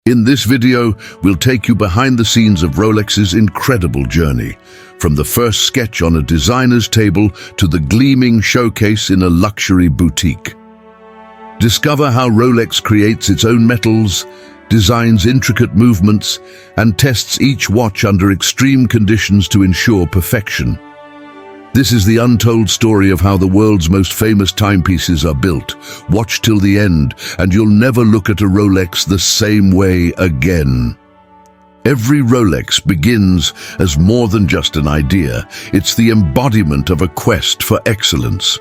In this video, we'll take you behind the scenes of Rolex's incredible journey, from the first sketch on a designer's table to the gleaming showcase in a luxury boutique. Discover how Rolex creates its own metals, designs intricate movements, and tests each watch under extreme conditions to ensure perfection. This is the untold story of how the world's most famous timepieces are built. Watch till the end, and you'll never look at a Rolex the same way again. Every Rolex begins as more than just an idea. It's the embodiment of a quest for excellence.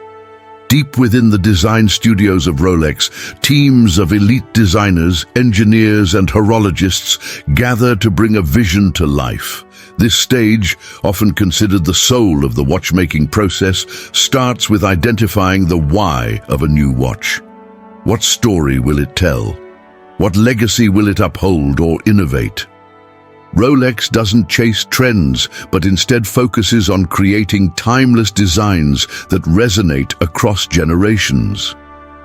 Deep within the design studios of Rolex, teams of elite designers, engineers, and horologists gather to bring a vision to life. This stage, often considered the soul of the watchmaking process, starts with identifying the why of a new watch. What story will it tell? What legacy will it uphold or innovate? Rolex doesn't chase trends, but instead focuses on creating timeless designs that resonate across generations.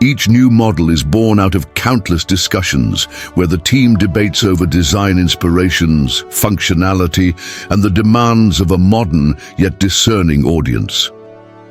Each new model is born out of countless discussions where the team debates over design inspirations, functionality, and the demands of a modern yet discerning audience.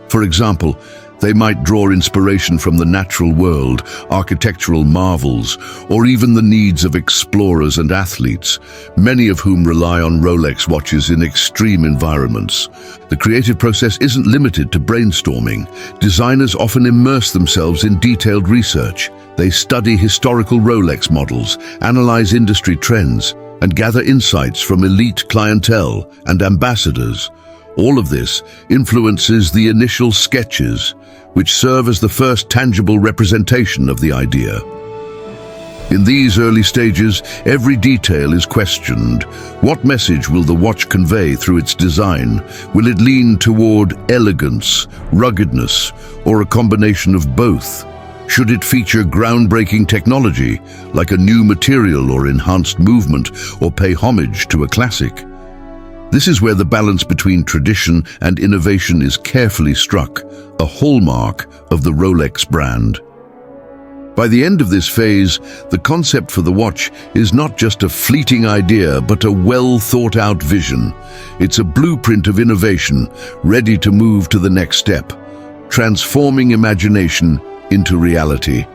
For example, they might draw inspiration from the natural world, architectural marvels, or even the needs of explorers and athletes, many of whom rely on Rolex watches in extreme environments. The creative process isn't limited to brainstorming. Designers often immerse themselves in detailed research. They study historical Rolex models, analyze industry trends, and gather insights from elite clientele and ambassadors. All of this influences the initial sketches, which serve as the first tangible representation of the idea. In these early stages, every detail is questioned. What message will the watch convey through its design? Will it lean toward elegance, ruggedness, or a combination of both? Should it feature groundbreaking technology, like a new material or enhanced movement, or pay homage to a classic? This is where the balance between tradition and innovation is carefully struck, a hallmark of the Rolex brand. By the end of this phase, the concept for the watch is not just a fleeting idea, but a well-thought-out vision. It's a blueprint of innovation, ready to move to the next step, transforming imagination into reality.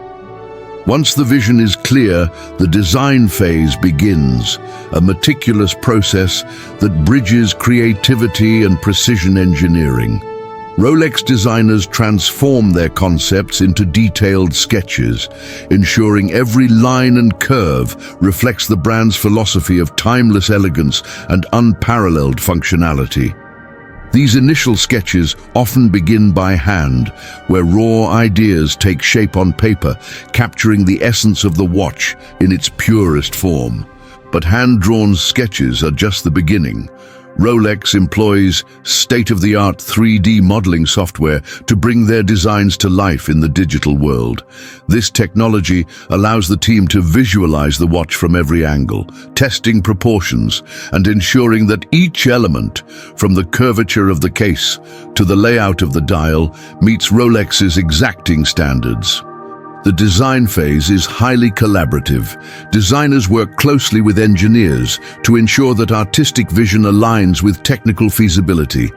Once the vision is clear, the design phase begins, a meticulous process that bridges creativity and precision engineering. Rolex designers transform their concepts into detailed sketches, ensuring every line and curve reflects the brand's philosophy of timeless elegance and unparalleled functionality. These initial sketches often begin by hand, where raw ideas take shape on paper, capturing the essence of the watch in its purest form. But hand-drawn sketches are just the beginning. Rolex employs state-of-the-art 3D modeling software to bring their designs to life in the digital world. This technology allows the team to visualize the watch from every angle, testing proportions and ensuring that each element, from the curvature of the case to the layout of the dial, meets Rolex's exacting standards. The design phase is highly collaborative. Designers work closely with engineers to ensure that artistic vision aligns with technical feasibility.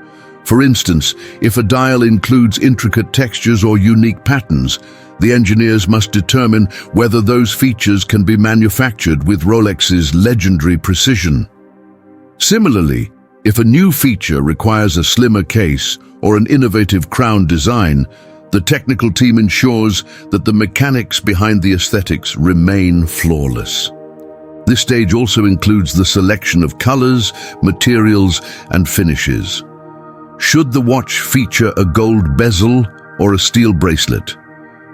For instance, if a dial includes intricate textures or unique patterns, the engineers must determine whether those features can be manufactured with Rolex's legendary precision. Similarly, if a new feature requires a slimmer case or an innovative crown design, the technical team ensures that the mechanics behind the aesthetics remain flawless. This stage also includes the selection of colors, materials, and finishes. Should the watch feature a gold bezel or a steel bracelet?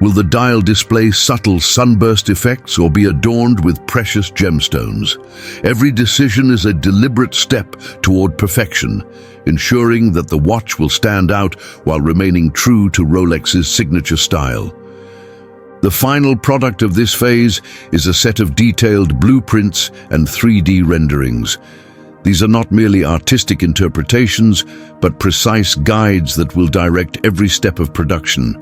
Will the dial display subtle sunburst effects or be adorned with precious gemstones? Every decision is a deliberate step toward perfection, ensuring that the watch will stand out while remaining true to Rolex's signature style. The final product of this phase is a set of detailed blueprints and 3D renderings. These are not merely artistic interpretations, but precise guides that will direct every step of production.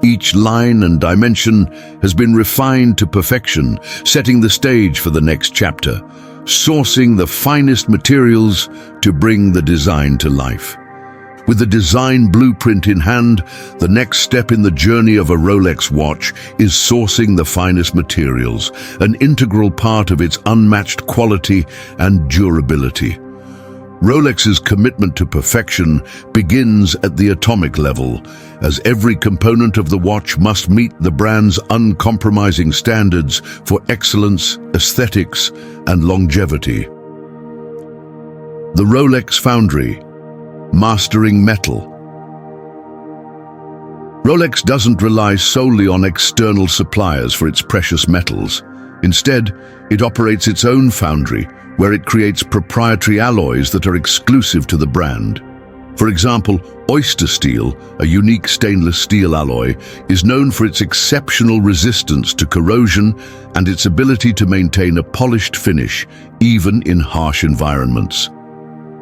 Each line and dimension has been refined to perfection, setting the stage for the next chapter, sourcing the finest materials to bring the design to life. With the design blueprint in hand, the next step in the journey of a Rolex watch is sourcing the finest materials, an integral part of its unmatched quality and durability. Rolex's commitment to perfection begins at the atomic level, as every component of the watch must meet the brand's uncompromising standards for excellence, aesthetics, and longevity. The Rolex Foundry, mastering metal. Rolex doesn't rely solely on external suppliers for its precious metals. Instead, it operates its own foundry, where it creates proprietary alloys that are exclusive to the brand. For example, Oyster steel, a unique stainless steel alloy, is known for its exceptional resistance to corrosion and its ability to maintain a polished finish, even in harsh environments.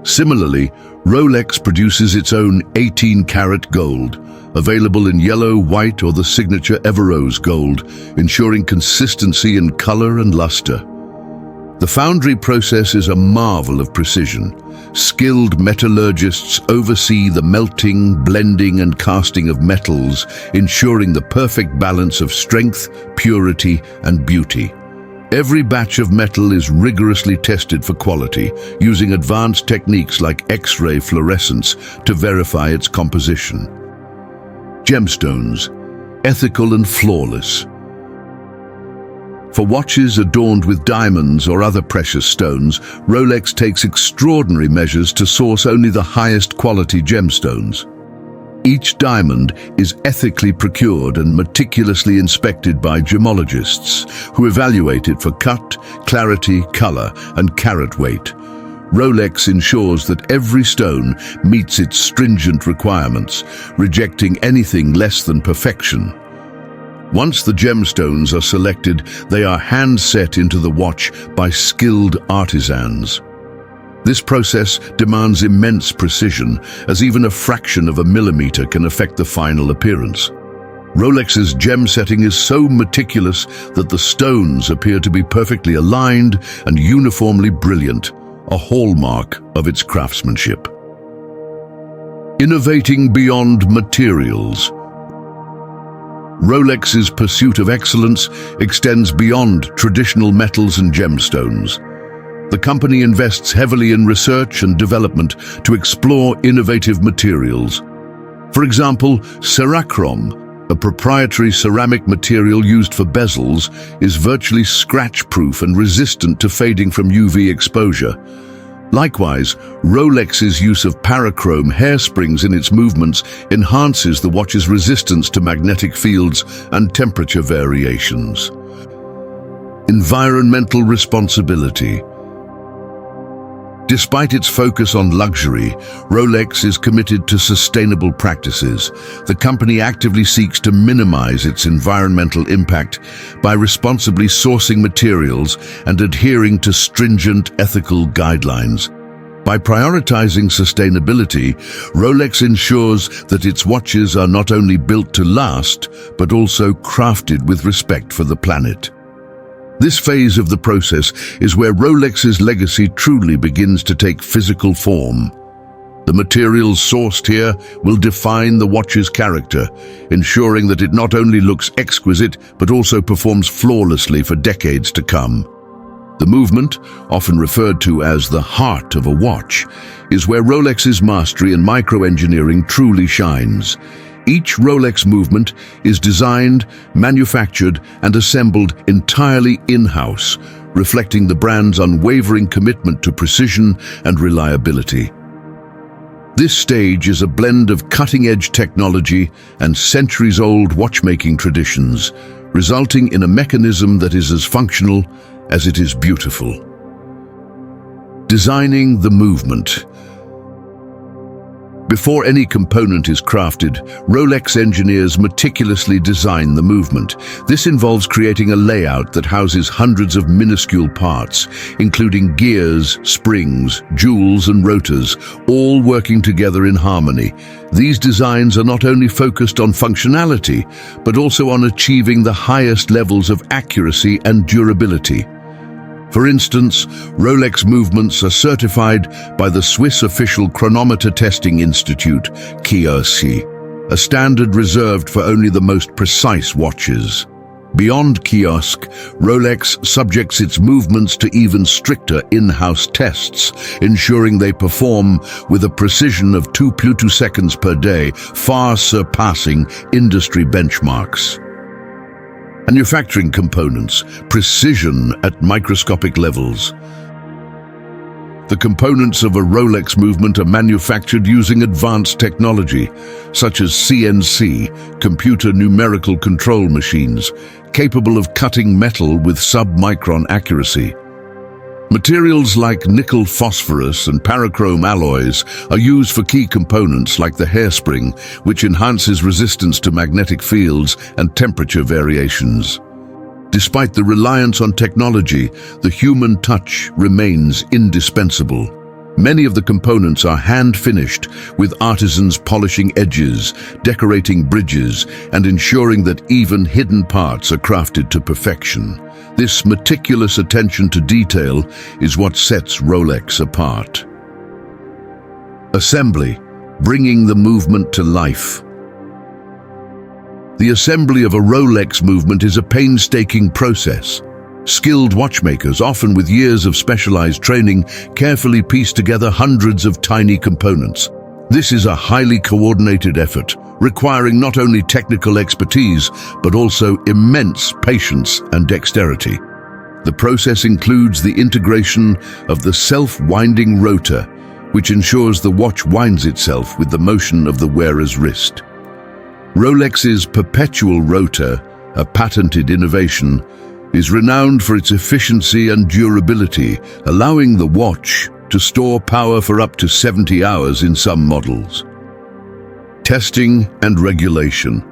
Similarly, Rolex produces its own 18-karat gold, available in yellow, white, or the signature Everose gold, ensuring consistency in color and luster. The foundry process is a marvel of precision. Skilled metallurgists oversee the melting, blending, and casting of metals, ensuring the perfect balance of strength, purity, and beauty. Every batch of metal is rigorously tested for quality, using advanced techniques like X-ray fluorescence to verify its composition. Gemstones, ethical and flawless. For watches adorned with diamonds or other precious stones, Rolex takes extraordinary measures to source only the highest quality gemstones. Each diamond is ethically procured and meticulously inspected by gemologists, who evaluate it for cut, clarity, color, and carat weight. Rolex ensures that every stone meets its stringent requirements, rejecting anything less than perfection. Once the gemstones are selected, they are hand-set into the watch by skilled artisans. This process demands immense precision, as even a fraction of a millimeter can affect the final appearance. Rolex's gem setting is so meticulous that the stones appear to be perfectly aligned and uniformly brilliant, a hallmark of its craftsmanship. Innovating beyond materials. Rolex's pursuit of excellence extends beyond traditional metals and gemstones. The company invests heavily in research and development to explore innovative materials. For example, Cerachrom, a proprietary ceramic material used for bezels, is virtually scratch-proof and resistant to fading from UV exposure. Likewise, Rolex's use of parachrome hairsprings in its movements enhances the watch's resistance to magnetic fields and temperature variations. Environmental responsibility. Despite its focus on luxury, Rolex is committed to sustainable practices. The company actively seeks to minimize its environmental impact by responsibly sourcing materials and adhering to stringent ethical guidelines. By prioritizing sustainability, Rolex ensures that its watches are not only built to last, but also crafted with respect for the planet. This phase of the process is where Rolex's legacy truly begins to take physical form. The materials sourced here will define the watch's character, ensuring that it not only looks exquisite, but also performs flawlessly for decades to come. The movement, often referred to as the heart of a watch, is where Rolex's mastery in microengineering truly shines. Each Rolex movement is designed, manufactured, and assembled entirely in-house, reflecting the brand's unwavering commitment to precision and reliability. This stage is a blend of cutting-edge technology and centuries-old watchmaking traditions, resulting in a mechanism that is as functional as it is beautiful. Designing the movement. Before any component is crafted, Rolex engineers meticulously design the movement. This involves creating a layout that houses hundreds of minuscule parts, including gears, springs, jewels, and rotors, all working together in harmony. These designs are not only focused on functionality, but also on achieving the highest levels of accuracy and durability. For instance, Rolex movements are certified by the Swiss Official Chronometer Testing Institute, KIOSC, a standard reserved for only the most precise watches. Beyond KIOSC, Rolex subjects its movements to even stricter in-house tests, ensuring they perform with a precision of 2 plutoseconds per day, far surpassing industry benchmarks. Manufacturing components, precision at microscopic levels. The components of a Rolex movement are manufactured using advanced technology, such as CNC, computer numerical control machines, capable of cutting metal with sub-micron accuracy. Materials like nickel phosphorus and parachrome alloys are used for key components like the hairspring, which enhances resistance to magnetic fields and temperature variations. Despite the reliance on technology, the human touch remains indispensable. Many of the components are hand-finished, with artisans polishing edges, decorating bridges, and ensuring that even hidden parts are crafted to perfection. This meticulous attention to detail is what sets Rolex apart. Assembly, bringing the movement to life. The assembly of a Rolex movement is a painstaking process. Skilled watchmakers, often with years of specialized training, carefully piece together hundreds of tiny components. This is a highly coordinated effort, requiring not only technical expertise, but also immense patience and dexterity. The process includes the integration of the self-winding rotor, which ensures the watch winds itself with the motion of the wearer's wrist. Rolex's perpetual rotor, a patented innovation, is renowned for its efficiency and durability, allowing the watch to store power for up to 70 hours in some models. Testing and regulation.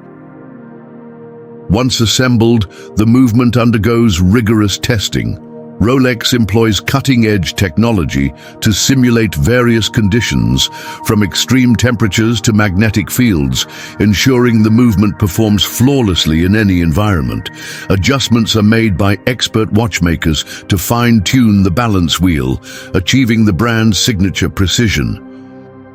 Once assembled, the movement undergoes rigorous testing. Rolex employs cutting-edge technology to simulate various conditions, from extreme temperatures to magnetic fields, ensuring the movement performs flawlessly in any environment. Adjustments are made by expert watchmakers to fine-tune the balance wheel, achieving the brand's signature precision.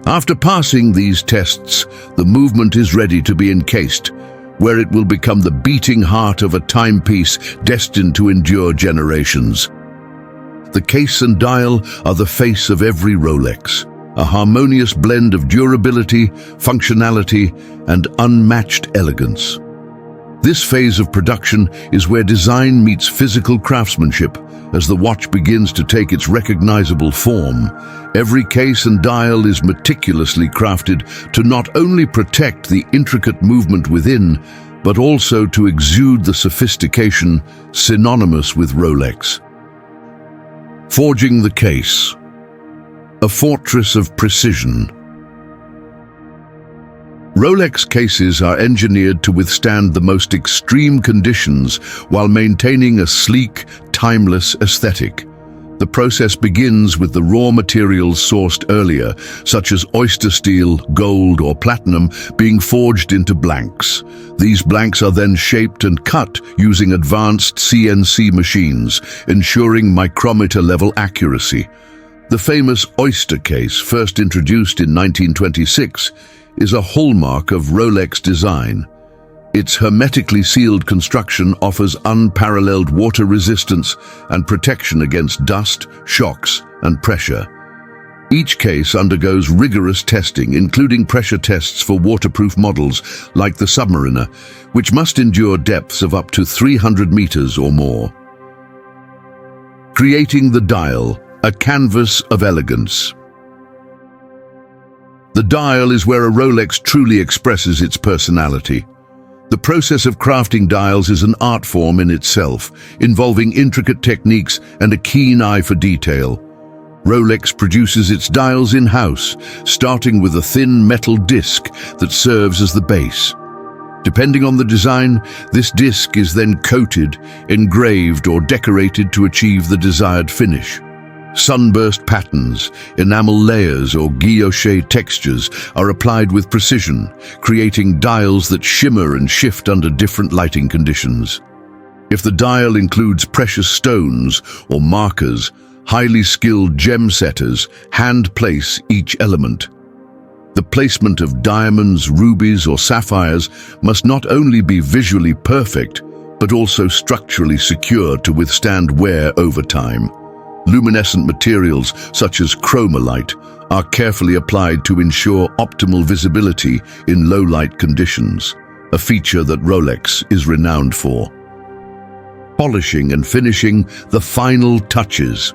After passing these tests, the movement is ready to be encased, where it will become the beating heart of a timepiece destined to endure generations. The case and dial are the face of every Rolex, a harmonious blend of durability, functionality, and unmatched elegance. This phase of production is where design meets physical craftsmanship. As the watch begins to take its recognizable form, every case and dial is meticulously crafted to not only protect the intricate movement within, but also to exude the sophistication synonymous with Rolex. Forging the case, a fortress of precision. Rolex cases are engineered to withstand the most extreme conditions while maintaining a sleek, timeless aesthetic. The process begins with the raw materials sourced earlier, such as oyster steel, gold, or platinum, being forged into blanks. These blanks are then shaped and cut using advanced CNC machines, ensuring micrometer-level accuracy. The famous Oyster case, first introduced in 1926, is a hallmark of Rolex design. Its hermetically sealed construction offers unparalleled water resistance and protection against dust, shocks, and pressure. Each case undergoes rigorous testing, including pressure tests for waterproof models like the Submariner, which must endure depths of up to 300 meters or more. Creating the dial, a canvas of elegance. The dial is where a Rolex truly expresses its personality. The process of crafting dials is an art form in itself, involving intricate techniques and a keen eye for detail. Rolex produces its dials in-house, starting with a thin metal disc that serves as the base. Depending on the design, this disc is then coated, engraved or decorated to achieve the desired finish. Sunburst patterns, enamel layers or guilloche textures are applied with precision, creating dials that shimmer and shift under different lighting conditions. If the dial includes precious stones or markers, highly skilled gem setters hand place each element. The placement of diamonds, rubies or sapphires must not only be visually perfect, but also structurally secure to withstand wear over time. Luminescent materials such as chromalite are carefully applied to ensure optimal visibility in low-light conditions, a feature that Rolex is renowned for. Polishing and finishing the final touches.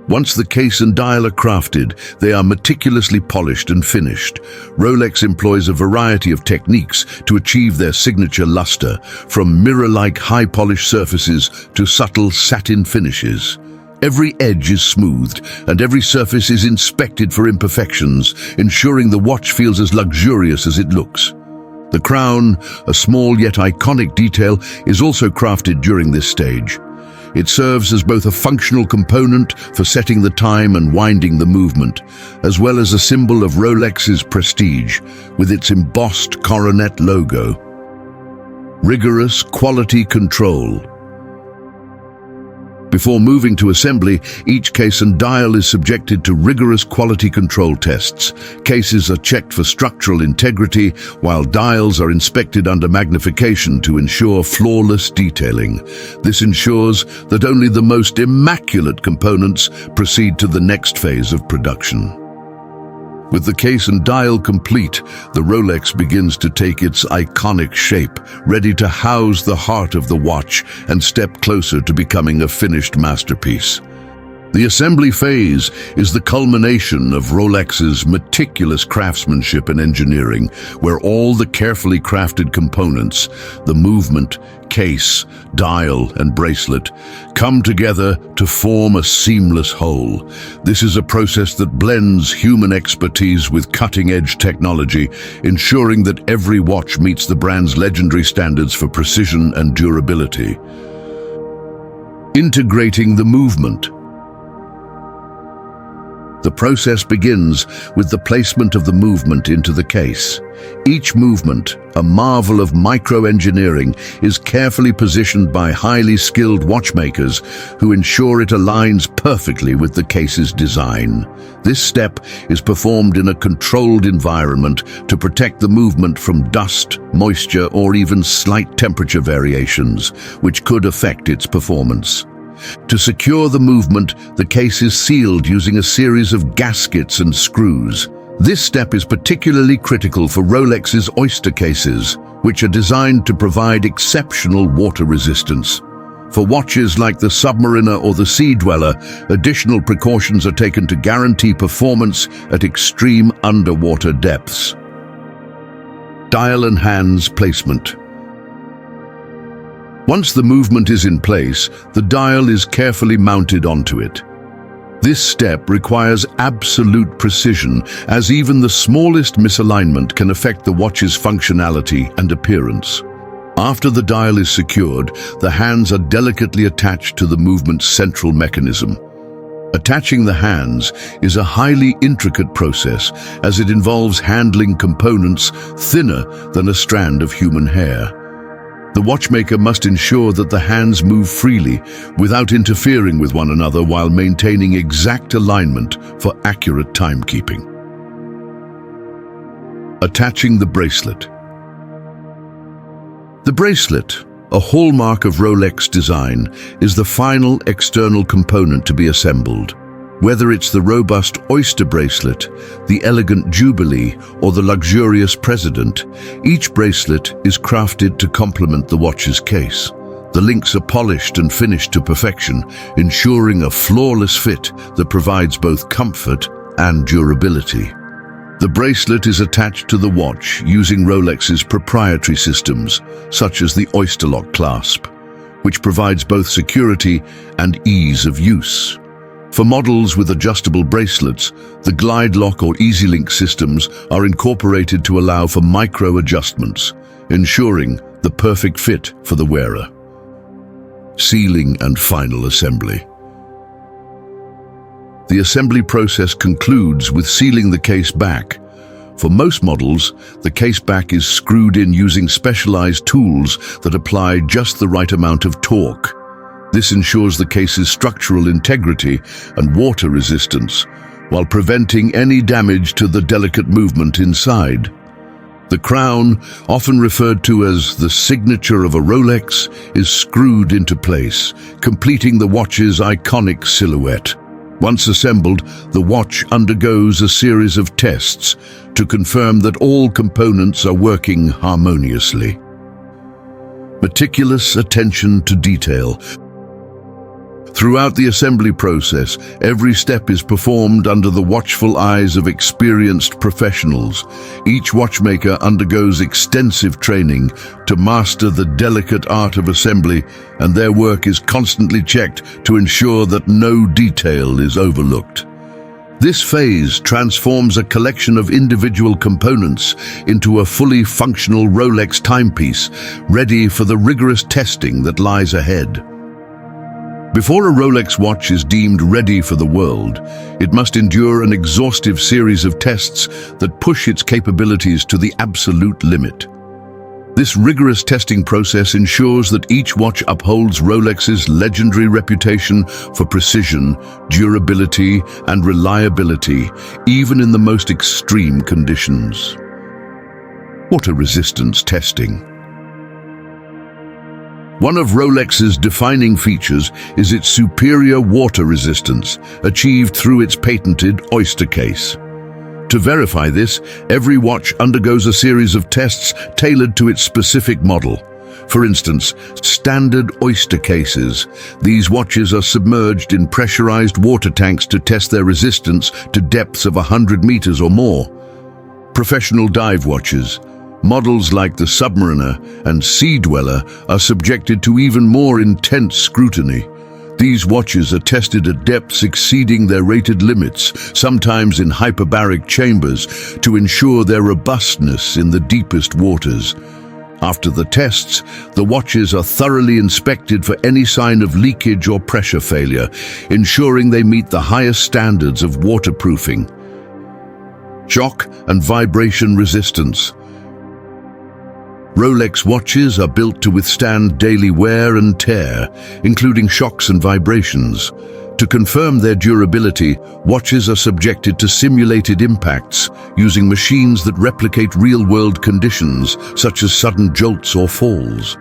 Once the case and dial are crafted, they are meticulously polished and finished. Rolex employs a variety of techniques to achieve their signature luster, from mirror-like high-polished surfaces to subtle satin finishes. Every edge is smoothed, and every surface is inspected for imperfections, ensuring the watch feels as luxurious as it looks. The crown, a small yet iconic detail, is also crafted during this stage. It serves as both a functional component for setting the time and winding the movement, as well as a symbol of Rolex's prestige, with its embossed coronet logo. Rigorous quality control. Before moving to assembly, each case and dial is subjected to rigorous quality control tests. Cases are checked for structural integrity, while dials are inspected under magnification to ensure flawless detailing. This ensures that only the most immaculate components proceed to the next phase of production. With the case and dial complete, the Rolex begins to take its iconic shape, ready to house the heart of the watch and step closer to becoming a finished masterpiece. The assembly phase is the culmination of Rolex's meticulous craftsmanship and engineering, where all the carefully crafted components, the movement, case, dial, and bracelet, come together to form a seamless whole. This is a process that blends human expertise with cutting-edge technology, ensuring that every watch meets the brand's legendary standards for precision and durability. Integrating the movement. The process begins with the placement of the movement into the case. Each movement, a marvel of micro-engineering, is carefully positioned by highly skilled watchmakers who ensure it aligns perfectly with the case's design. This step is performed in a controlled environment to protect the movement from dust, moisture, or even slight temperature variations, which could affect its performance. To secure the movement, the case is sealed using a series of gaskets and screws. This step is particularly critical for Rolex's Oyster cases, which are designed to provide exceptional water resistance. For watches like the Submariner or the Sea Dweller, additional precautions are taken to guarantee performance at extreme underwater depths. Dial and hands placement. Once the movement is in place, the dial is carefully mounted onto it. This step requires absolute precision, as even the smallest misalignment can affect the watch's functionality and appearance. After the dial is secured, the hands are delicately attached to the movement's central mechanism. Attaching the hands is a highly intricate process, as it involves handling components thinner than a strand of human hair. The watchmaker must ensure that the hands move freely without interfering with one another while maintaining exact alignment for accurate timekeeping. Attaching the bracelet. The bracelet, a hallmark of Rolex design, is the final external component to be assembled. Whether it's the robust Oyster bracelet, the elegant Jubilee, or the luxurious President, each bracelet is crafted to complement the watch's case. The links are polished and finished to perfection, ensuring a flawless fit that provides both comfort and durability. The bracelet is attached to the watch using Rolex's proprietary systems, such as the Oyster lock clasp. which provides both security and ease of use. For models with adjustable bracelets, the glide lock or easy link systems are incorporated to allow for micro adjustments, ensuring the perfect fit for the wearer. Sealing and final assembly. The assembly process concludes with sealing the case back. For most models, the case back is screwed in using specialized tools that apply just the right amount of torque. This ensures the case's structural integrity and water resistance, while preventing any damage to the delicate movement inside. The crown, often referred to as the signature of a Rolex, is screwed into place, completing the watch's iconic silhouette. Once assembled, the watch undergoes a series of tests to confirm that all components are working harmoniously. Meticulous attention to detail. Throughout the assembly process, every step is performed under the watchful eyes of experienced professionals. Each watchmaker undergoes extensive training to master the delicate art of assembly, and their work is constantly checked to ensure that no detail is overlooked. This phase transforms a collection of individual components into a fully functional Rolex timepiece, ready for the rigorous testing that lies ahead. Before a Rolex watch is deemed ready for the world, it must endure an exhaustive series of tests that push its capabilities to the absolute limit. This rigorous testing process ensures that each watch upholds Rolex's legendary reputation for precision, durability, and reliability, even in the most extreme conditions. Water resistance testing. One of Rolex's defining features is its superior water resistance, achieved through its patented Oyster case. To verify this, every watch undergoes a series of tests tailored to its specific model. For instance, standard Oyster cases. These watches are submerged in pressurized water tanks to test their resistance to depths of 100 meters or more. Professional dive watches. Models like the Submariner and Sea Dweller are subjected to even more intense scrutiny. These watches are tested at depths exceeding their rated limits, sometimes in hyperbaric chambers, to ensure their robustness in the deepest waters. After the tests, the watches are thoroughly inspected for any sign of leakage or pressure failure, ensuring they meet the highest standards of waterproofing. Shock and vibration resistance. Rolex watches are built to withstand daily wear and tear, including shocks and vibrations. To confirm their durability, watches are subjected to simulated impacts using machines that replicate real-world conditions, such as sudden jolts or falls.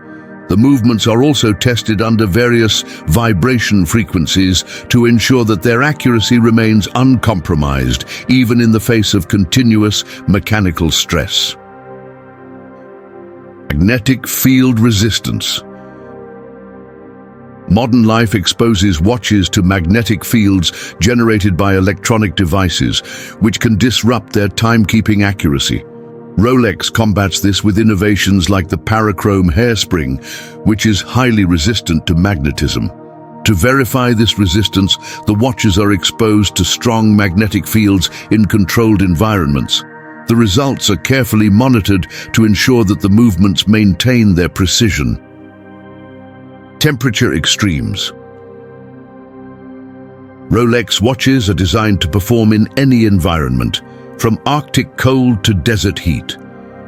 The movements are also tested under various vibration frequencies to ensure that their accuracy remains uncompromised, even in the face of continuous mechanical stress. Magnetic field resistance. Modern life exposes watches to magnetic fields generated by electronic devices, which can disrupt their timekeeping accuracy. Rolex combats this with innovations like the parachrome hairspring, which is highly resistant to magnetism. To verify this resistance, the watches are exposed to strong magnetic fields in controlled environments. The results are carefully monitored to ensure that the movements maintain their precision. Temperature extremes. Rolex watches are designed to perform in any environment, from Arctic cold to desert heat.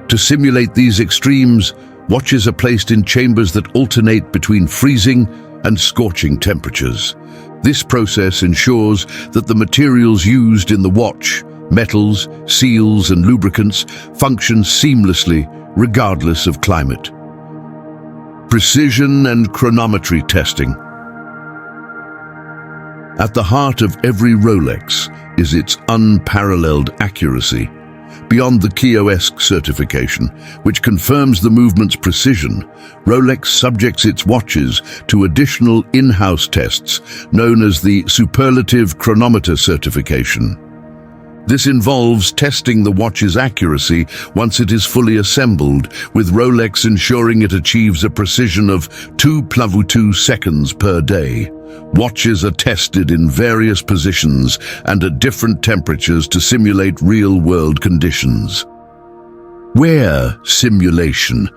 To simulate these extremes, watches are placed in chambers that alternate between freezing and scorching temperatures. This process ensures that the materials used in the watch, metals, seals, and lubricants, function seamlessly regardless of climate. Precision and chronometry testing. At the heart of every Rolex is its unparalleled accuracy. Beyond the kiosk certification, which confirms the movement's precision, Rolex subjects its watches to additional in-house tests known as the Superlative Chronometer certification. This involves testing the watch's accuracy once it is fully assembled, with Rolex ensuring it achieves a precision of 2.2 seconds per day. Watches are tested in various positions and at different temperatures to simulate real-world conditions. Wear simulation.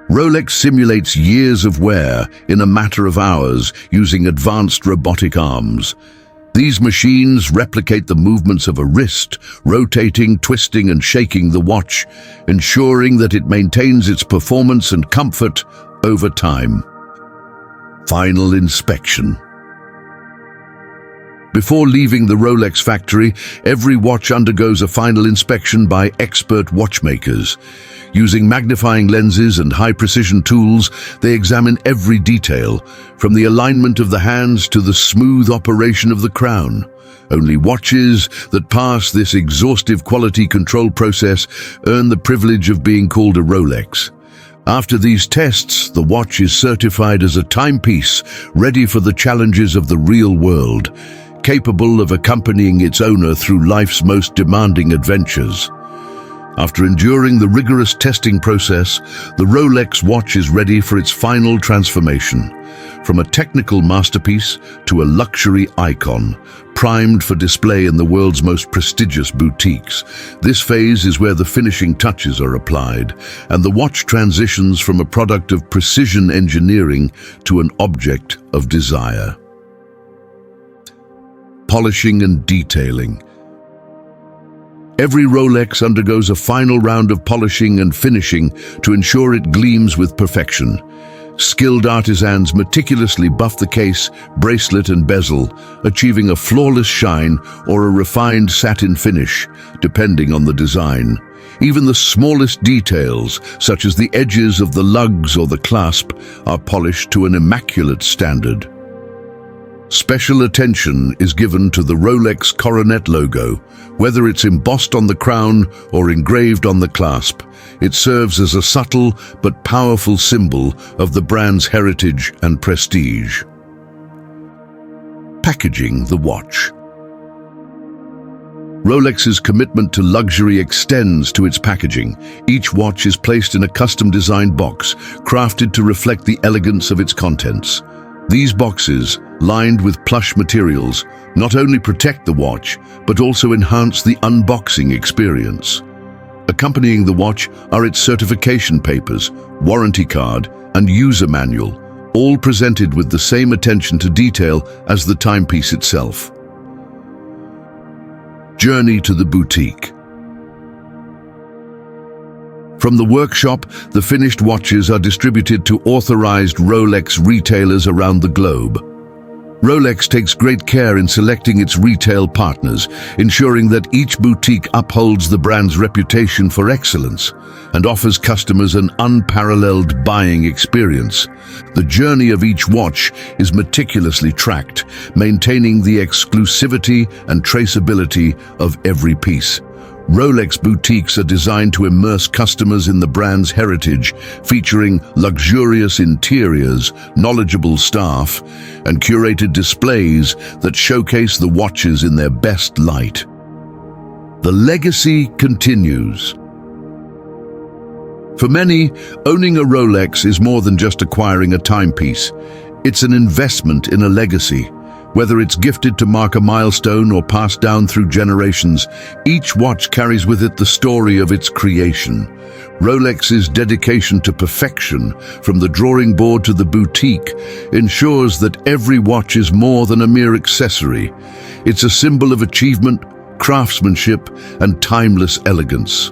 Rolex simulates years of wear in a matter of hours using advanced robotic arms. These machines replicate the movements of a wrist, rotating, twisting and shaking the watch, ensuring that it maintains its performance and comfort over time. Final inspection. Before leaving the Rolex factory, every watch undergoes a final inspection by expert watchmakers. Using magnifying lenses and high-precision tools, they examine every detail, from the alignment of the hands to the smooth operation of the crown. Only watches that pass this exhaustive quality control process earn the privilege of being called a Rolex. After these tests, the watch is certified as a timepiece, ready for the challenges of the real world, capable of accompanying its owner through life's most demanding adventures. After enduring the rigorous testing process, the Rolex watch is ready for its final transformation. From a technical masterpiece to a luxury icon, primed for display in the world's most prestigious boutiques, this phase is where the finishing touches are applied, and the watch transitions from a product of precision engineering to an object of desire. Polishing and detailing. Every Rolex undergoes a final round of polishing and finishing to ensure it gleams with perfection. Skilled artisans meticulously buff the case, bracelet and bezel, achieving a flawless shine or a refined satin finish, depending on the design. Even the smallest details, such as the edges of the lugs or the clasp, are polished to an immaculate standard. Special attention is given to the Rolex coronet logo. Whether it's embossed on the crown or engraved on the clasp, it serves as a subtle but powerful symbol of the brand's heritage and prestige. Packaging the watch. Rolex's commitment to luxury extends to its packaging. Each watch is placed in a custom-designed box, crafted to reflect the elegance of its contents. These boxes, lined with plush materials, not only protect the watch, but also enhance the unboxing experience. Accompanying the watch are its certification papers, warranty card, and user manual, all presented with the same attention to detail as the timepiece itself. Journey to the boutique. From the workshop, the finished watches are distributed to authorized Rolex retailers around the globe. Rolex takes great care in selecting its retail partners, ensuring that each boutique upholds the brand's reputation for excellence and offers customers an unparalleled buying experience. The journey of each watch is meticulously tracked, maintaining the exclusivity and traceability of every piece. Rolex boutiques are designed to immerse customers in the brand's heritage, featuring luxurious interiors, knowledgeable staff, and curated displays that showcase the watches in their best light. The legacy continues. For many, owning a Rolex is more than just acquiring a timepiece. It's an investment in a legacy. Whether it's gifted to mark a milestone or passed down through generations, each watch carries with it the story of its creation. Rolex's dedication to perfection, from the drawing board to the boutique, ensures that every watch is more than a mere accessory. It's a symbol of achievement, craftsmanship, and timeless elegance.